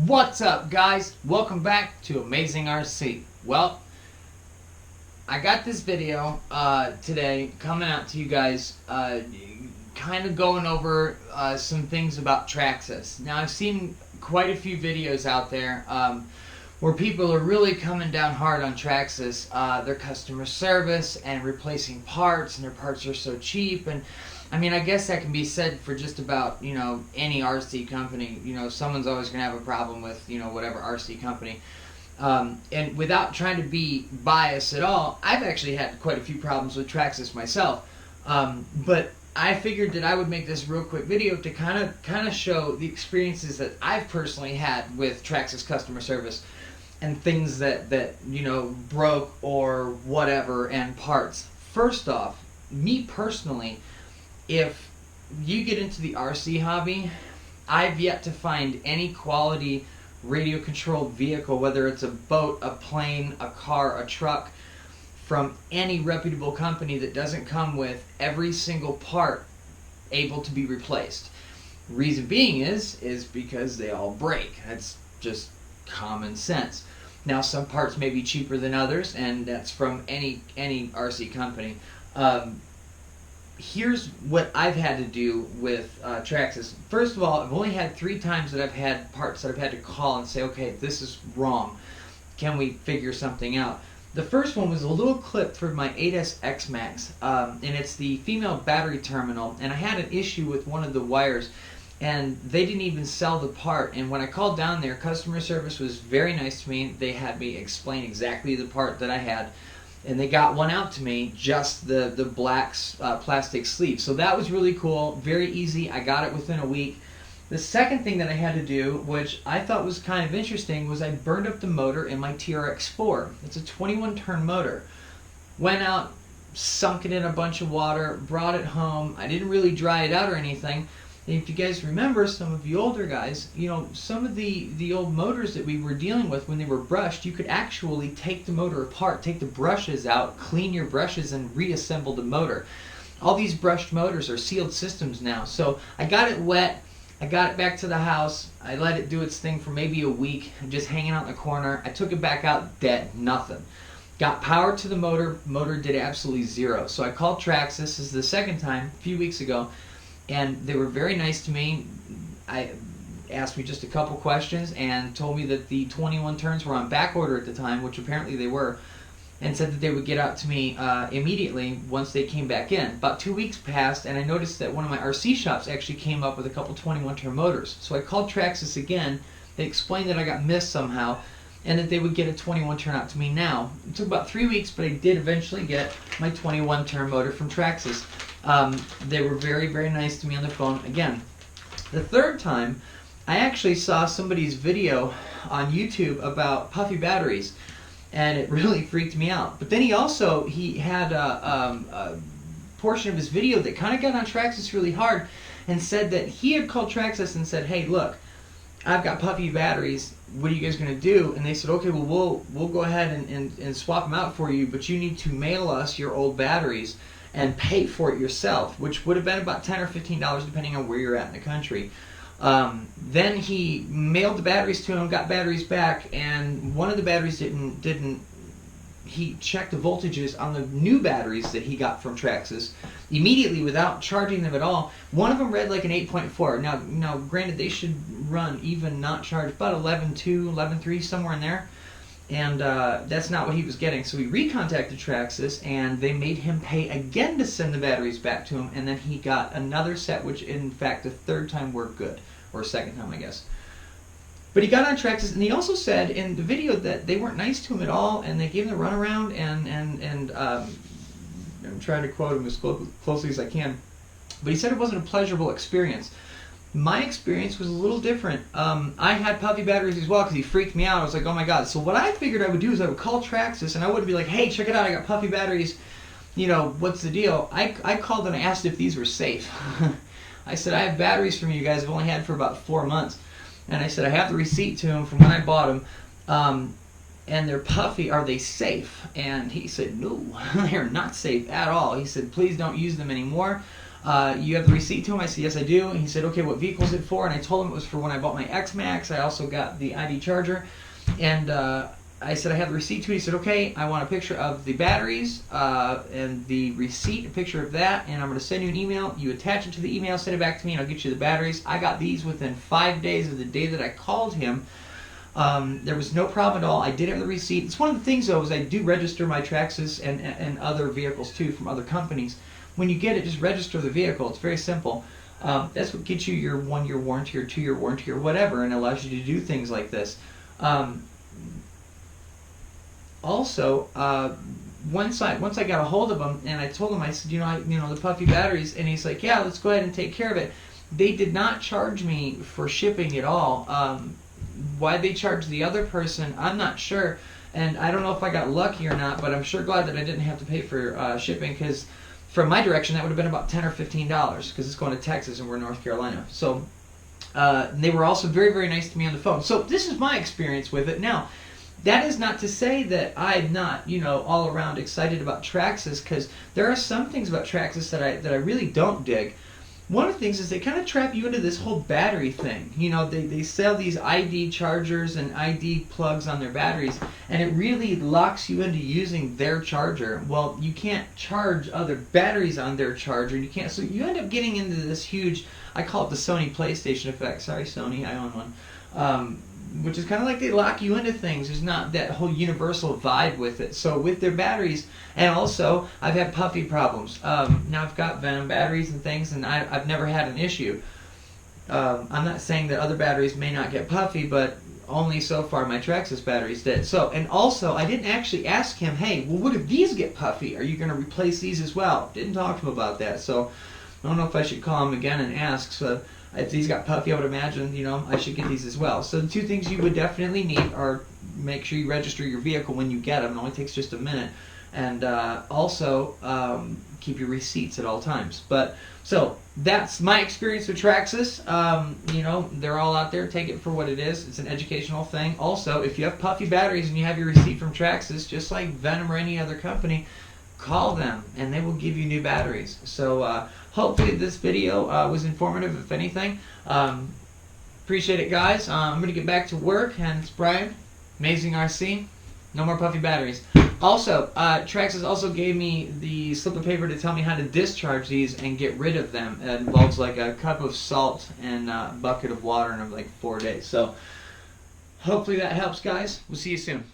What's up, guys? Welcome back to Amazing RC. Well, I got this video today coming out to you guys, kind of going over some things about TRAXXAS. Now, I've seen quite a few videos out there where people are really coming down hard on TRAXXAS, their customer service and replacing parts, and their parts are so cheap. And I mean, I guess that can be said for just about, any RC company. Someone's always going to have a problem with, whatever RC company. And without trying to be biased at all, I've actually had quite a few problems with TRAXXAS myself. But I figured that I would make this real quick video to kind of show the experiences that I've personally had with TRAXXAS customer service and things that broke or whatever, and parts. First off, me personally, if you get into the RC hobby, I've yet to find any quality radio controlled vehicle, whether it's a boat, a plane, a car, a truck, from any reputable company that doesn't come with every single part able to be replaced. Reason being is because they all break. That's just common sense. Now, some parts may be cheaper than others, and that's from any RC company. Here's what I've had to do with TRAXXAS. First of all, I've only had 3 times that I've had parts that I've had to call and say, okay, this is wrong. Can we figure something out? The first one was a little clip for my 8S X Max, and it's the female battery terminal, and I had an issue with one of the wires, and they didn't even sell the part. And when I called down there, customer service was very nice to me. They had me explain exactly the part that I had, and they got one out to me, just the black plastic sleeve. So that was really cool, very easy. I got it within a week. The second thing that I had to do, which I thought was kind of interesting, was I burned up the motor in my TRX4. It's a 21-turn motor. Went out, sunk it in a bunch of water, brought it home. I didn't really dry it out or anything. And if you guys remember, some of you older guys, some of the old motors that we were dealing with when they were brushed, you could actually take the motor apart, take the brushes out, clean your brushes, and reassemble the motor. All these brushed motors are sealed systems now. So I got it wet. I got it back to the house. I let it do its thing for maybe a week, just hanging out in the corner. I took it back out, dead, nothing. Got power to the motor. Motor did absolutely zero. So I called TRAXXAS. This is the second time, a few weeks ago. And they were very nice to me. I asked me just a couple questions and told me that the 21 turns were on back order at the time, which apparently they were, and said that they would get out to me immediately once they came back in. About 2 weeks passed, and I noticed that one of my RC shops actually came up with a couple 21-turn motors. So I called TRAXXAS again. They explained that I got missed somehow, and that they would get a 21-turn out to me now. It took about 3 weeks, but I did eventually get my 21-turn motor from TRAXXAS. They were very, very nice to me on the phone again. The third time, I actually saw somebody's video on YouTube about puffy batteries, and it really freaked me out. But then he had a portion of his video that kind of got on TRAXXAS really hard, and said that he had called TRAXXAS and said, hey, look, I've got puffy batteries. What are you guys going to do? And they said, okay, well, we'll go ahead and swap them out for you, but you need to mail us your old batteries and pay for it yourself, which would have been about $10 or $15 depending on where you're at in the country. Then he mailed the batteries to him, got batteries back, and one of the batteries didn't. He checked the voltages on the new batteries that he got from TRAXXAS immediately without charging them at all. One of them read like an 8.4. Now, granted, they should run even not charged, about 11.2, 11.3, somewhere in there. And that's not what he was getting. So he recontacted TRAXXAS, and they made him pay again to send the batteries back to him. And then he got another set, which in fact the third time worked good, or second time, I guess. But he got on TRAXXAS, and he also said in the video that they weren't nice to him at all, and they gave him the runaround. And I'm trying to quote him as closely as I can, but he said it wasn't a pleasurable experience. My experience was a little different. I had puffy batteries as well because he freaked me out. I was like, oh my god. So what I figured I would do is I would call TRAXXAS, and I wouldn't be like, hey, check it out, I got puffy batteries. What's the deal? I called and I asked if these were safe. I said, I have batteries from you guys I've only had for about 4 months. And I said, I have the receipt to them from when I bought them. And they're puffy. Are they safe? And he said, no, they're not safe at all. He said, please don't use them anymore. you have the receipt to him? I said, yes, I do. And he said, okay, what vehicle is it for? And I told him it was for when I bought my X-Max. I also got the ID charger. And I said, I have the receipt to it. He said, okay, I want a picture of the batteries and the receipt, a picture of that, and I'm going to send you an email. You attach it to the email, send it back to me, and I'll get you the batteries. I got these within 5 days of the day that I called him. There was no problem at all. I did have the receipt. It's one of the things, though, is I do register my TRAXXAS and other vehicles, too, from other companies. When you get it, just register the vehicle. It's very simple. That's what gets you your 1-year warranty or 2-year warranty or whatever, and allows you to do things like this. Also, once I got a hold of him and I told him, I said, the puffy batteries, and he's like, yeah, let's go ahead and take care of it. They did not charge me for shipping at all. Why they charged the other person, I'm not sure, and I don't know if I got lucky or not, but I'm sure glad that I didn't have to pay for shipping, because from my direction that would have been about $10 or $15, because it's going to Texas and we're in North Carolina. So they were also very, very nice to me on the phone. So this is my experience with it. Now, that is not to say that I'm not, all around excited about TRAXXAS, because there are some things about TRAXXAS that I really don't dig. One of the things is they kind of trap you into this whole battery thing. They sell these ID chargers and ID plugs on their batteries, and it really locks you into using their charger. Well, you can't charge other batteries on their charger. You can't, so you end up getting into this huge, I call it the Sony PlayStation effect. Sorry, Sony, I own one. Which is kind of like they lock you into things. There's not that whole universal vibe with it. So with their batteries, and also I've had puffy problems. Now I've got Venom batteries and things, and I've never had an issue. I'm not saying that other batteries may not get puffy, but only so far my TRAXXAS batteries did. So, and also I didn't actually ask him, hey, well, what if these get puffy? Are you going to replace these as well? Didn't talk to him about that. So I don't know if I should call him again and ask. So if these got puffy, I would imagine, I should get these as well. So the two things you would definitely need are make sure you register your vehicle when you get them. It only takes just a minute. And also keep your receipts at all times. But so that's my experience with TRAXXAS. They're all out there. Take it for what it is. It's an educational thing. Also, if you have puffy batteries and you have your receipt from TRAXXAS, just like Venom or any other company, call them and they will give you new batteries. So hopefully this video was informative, if anything. Appreciate it, guys. I'm going to get back to work, and it's Brian, Amazing RC. No more puffy batteries. Also, TRAXXAS also gave me the slip of paper to tell me how to discharge these and get rid of them. It involves like a cup of salt and a bucket of water in like 4 days. So hopefully that helps, guys. We'll see you soon.